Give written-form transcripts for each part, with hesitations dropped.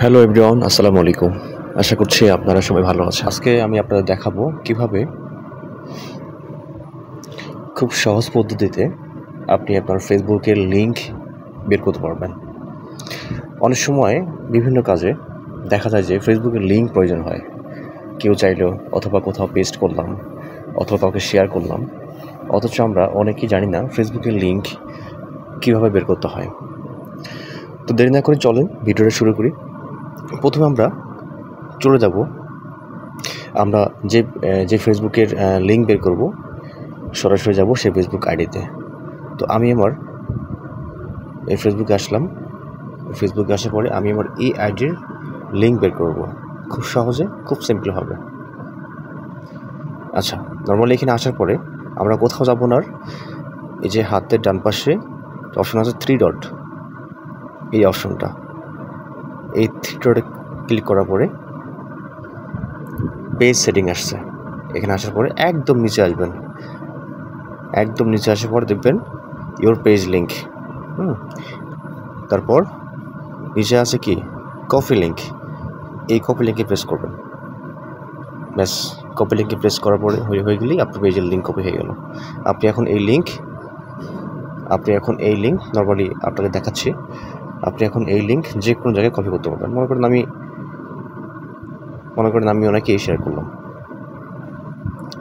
Hello everyone, আসসালামু আলাইকুম। আশা করছি আপনারা সবাই ভালো আছেন। আজকে আমি আপনাদের দেখাবো কিভাবে খুব সহজ পদ্ধতিতে আপনি আপনার ফেসবুকের লিঙ্ক বের করতে পারবেন। অনেক সময় বিভিন্ন কাজে দেখা যায় যে ফেসবুকের লিঙ্ক প্রয়োজন হয়। কেউ চাইলো অথবা কোথাও পেস্ট করলাম অথবা কাউকে শেয়ার করলাম, অথচ আমরা অনেকেই জানি না ফেসবুকের লিঙ্ক কীভাবে বের করতে হয়। তো দেরি না করে চলেন ভিডিওটা শুরু করি। প্রথমে আমরা চলে যাব আমরা যে ফেসবুকের লিঙ্ক বের করব, সরাসরি যাব সেই ফেসবুক আইডিতে। তো আমি আমার এই ফেসবুকে আসলাম। ফেসবুকে আসার পরে আমি আমার এই আইডির লিঙ্ক বের করব খুব সহজে, খুব সিম্পল হবে। আচ্ছা, নর্মালি এখানে আসার পরে আমরা কোথাও যাব না। এই যে হাতের ডান পাশে অপশন আছে 3 ডট, এই অপশনটা, এই 3 ডটে ক্লিক করার পরে পেজ সেটিং আসছে। এখানে আসার পরে একদম নিচে আসবেন। একদম নিচে আসার পর দেখবেন ইওর পেজ লিঙ্ক। তারপর নিচে আছে কি কপি লিঙ্ক। এই কপি লিঙ্কে প্রেস করবেন। ব্যাস, কপি লিঙ্কে প্রেস করার পরে হয়ে গেলেই আপনার পেজের লিঙ্ক কপি হয়ে গেল। আপনি এখন এই লিঙ্ক নর্মালি আপনাকে দেখাচ্ছি। আপনি এখন এই লিঙ্ক যে কোনো জায়গায় কপি করতে পারবেন। মনে করেন আমি ওনাকে শেয়ার করলাম,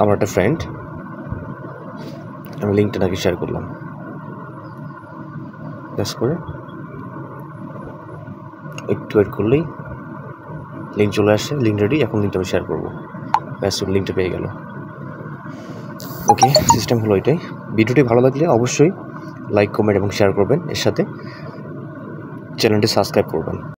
আমার একটা ফ্রেন্ড, আমি লিঙ্কটা নাকি শেয়ার করলাম। প্রেস করে একটু ওয়েট করলেই লিঙ্ক চলে আসে। লিঙ্ক রেডি, এখন লিঙ্কটা আমি শেয়ার করবো। ব্যাস, লিঙ্কটা পেয়ে গেল। ওকে, সিস্টেম হলো এটাই। ভিডিওটি ভালো লাগলে অবশ্যই লাইক, কমেন্ট এবং শেয়ার করবেন। এর সাথে চ্যানেলটি সাবস্ক্রাইব করবেন।